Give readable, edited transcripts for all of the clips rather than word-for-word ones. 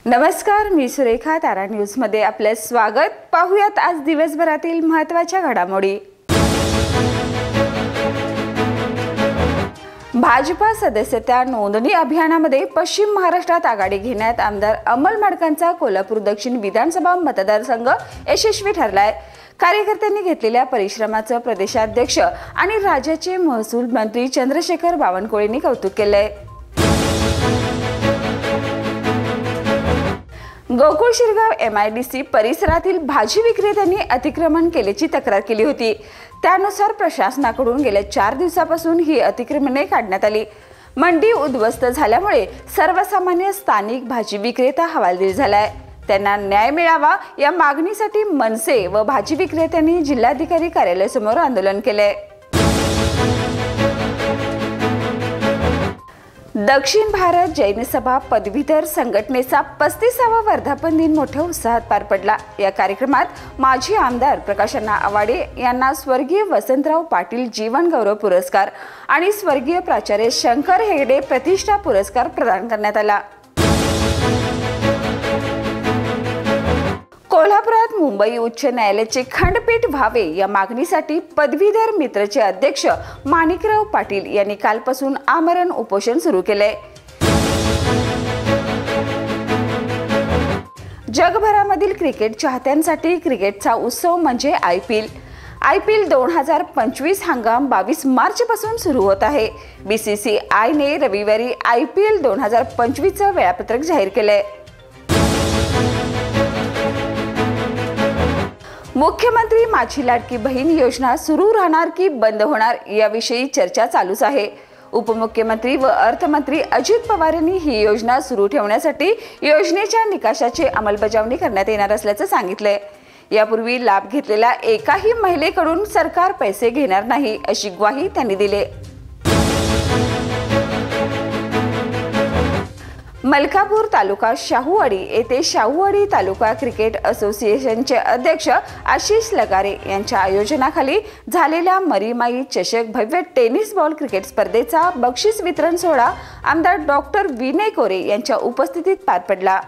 नमस्कार, मी सुरेखा. तारा न्यूज मध्ये आपले स्वागत. पाहूयात आज दिवसभरातील महत्त्वाच्या घडामोडी. भाजपा सदस्यता नोंदणी अभियानामध्ये पश्चिम महाराष्ट्रात आघाडी घेण्यात आमदार अमल माडकांचा कोल्हापूर दक्षिण विधानसभा मतदारसंघ यशस्वी ठरलाय. कार्यकर्त्यांनी घेतलेल्या परिश्रमाचं प्रदेशाध्यक्ष आणि राज्याचे महसूल मंत्री चंद्रशेखर बावनकुळेंनी कौतुक केलंय. गोकुळ शिरगाव MIDC परिसरातील भाजी विक्रेत्यांनी अतिक्रमण केल्याची तक्रार केली होती. त्यानुसार प्रशासनाकडून गेल्या 4 दिवसापासून ही अतिक्रमणे काढण्यात आली. मंडी उद्ध्वस्त झाल्यामुळे सर्वसामान्य स्थानिक भाजी विक्रेता हवालदिल झालाय. त्यांना न्याय मिळावा या मागणीसाठी मनसे व भाजी विक्रेत्यांनी जिल्हाधिकारी कार्यालयासमोर आंदोलन केले. दक्षिण भारत जैन सभा पदवीधर संघटनेचा 35वा वर्धापन दिन मोठ्या उत्साहात पार पडला. या कार्यक्रमात माजी आमदार प्रकाशअण्णा आवाडे यांना स्वर्गीय वसंतराव पाटील जीवन गौरव पुरस्कार आणि स्वर्गीय प्राचार्य शंकर हेगडे प्रतिष्ठा पुरस्कार प्रदान करण्यात आला. कोल्हापुरात मुंबई उच्च न्यायालयाचे खंडपीठ व्हावे या मागणीसाठी पदवीधर मित्रचे अध्यक्ष माणिकराव पाटील यांनी कालपासून आमरण उपोषण सुरू केले. जगभरामधील क्रिकेट चाहत्यांसाठी क्रिकेटचा उत्सव म्हणजे IPL 2025 हंगाम 22 मार्च पासून सुरू होत आहे. BCCI ने रविवारी IPL 2025चं वेळापत्रक जाहीर केले. मुख्यमंत्री माझी लाडकी बहीण योजना सुरू राहणार की बंद होणार याविषयी चर्चा चालूच आहे. उपमुख्यमंत्री व अर्थमंत्री अजित पवार यांनी ही योजना सुरू ठेवण्यासाठी योजनेच्या निकषाची अंमलबजावणी करण्यात येणार असल्याचं सांगितलंय. यापूर्वी लाभ घेतलेल्या एकाही महिलेकडून सरकार पैसे घेणार नाही अशी ग्वाही त्यांनी दिली. मलकापूर तालुका शाहूवाडी येथे शाहूवाडी तालुका क्रिकेट असोसिएशनचे अध्यक्ष आशिष लगारे यांच्या आयोजनाखाली झालेल्या मरीमाई चषक भव्य टेनिस बॉल क्रिकेट स्पर्धेचा बक्षीस वितरण सोहळा आमदार डॉक्टर विनय कोरे यांच्या उपस्थितीत पार पडला.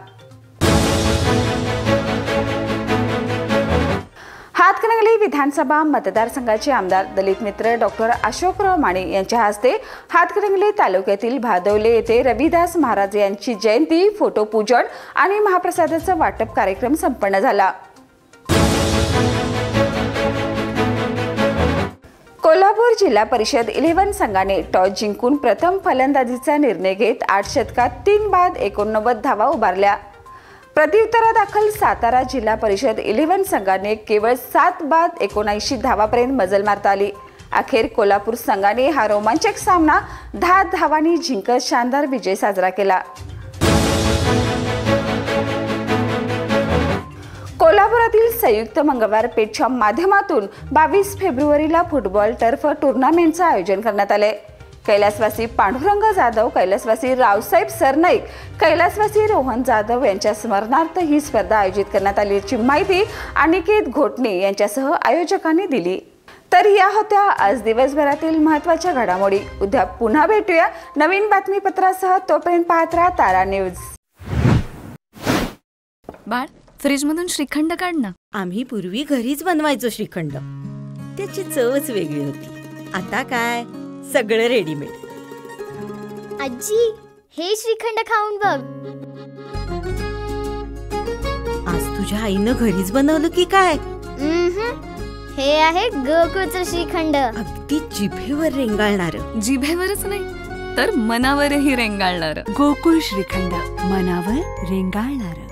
हातकणंगले विधानसभा मतदारसंघाचे आमदार दलित मित्र डॉक्टर अशोकराव माने यांच्या हस्ते हातकणंगले तालुक्यातील भादवले येथे रविदास महाराज यांची जयंती, फोटो पूजन आणि महाप्रसादाचं वाटप कार्यक्रम संपन्न झाला. कोल्हापूर जिल्हा परिषद 11 संघाने टॉस जिंकून प्रथम फलंदाजीचा निर्णय घेत 8 षटकात 3 बाद 89 धावा उभारल्या. प्रत्युत्तरादाखल सातारा जिल्हा परिषद 11 संघाने केवळ 7 बाद 79 धावापर्यंत मजल मारता आली. अखेर कोल्हापूर संघाने हा रोमांचक सामना 10 धावांनी जिंकत शानदार विजय साजरा केला. कोल्हापुरातील संयुक्त मंगळवार पेठच्या माध्यमातून 22 फेब्रुवारीला फुटबॉल टर्फ टुर्नामेंटचं आयोजन करण्यात आले. कैलासवासी पांडुरंग जाधव, कैलासवासी रावसाहेब सरनाईक, कैलासवासी रोहन जाधव यांच्या स्मरणार्थ ही स्पर्धा आयोजित करण्यात आल्याची माहिती अनिकेत घोटणे यांच्यासह आयोजकांनी दिली. तर या होत्या आज दिवसभरातील महत्त्वाच्या घडामोडी. उद्या पुन्हा भेटूया नवीन बातमीपत्रासह. तोपर्यंत पाहत राहा तारा न्यूज. बाळ, फ्रीजमधून श्रीखंड काढ ना. आम्ही पूर्वी घरीच बनवायचो श्रीखंड. त्याची चवच वेगळी होती. आता काय सगळं रेडीमेड. आजी, हे श्रीखंड खाऊन बघ. आज तुझ्या आईनं घरीच बनवलं की काय? हे आहे गोकुळचं श्रीखंड. अगदी जिभेवर रेंगाळणार. जिभेवरच नाही तर मनावरही रेंगाळणार. गोकुळ श्रीखंड, मनावर रेंगाळणार.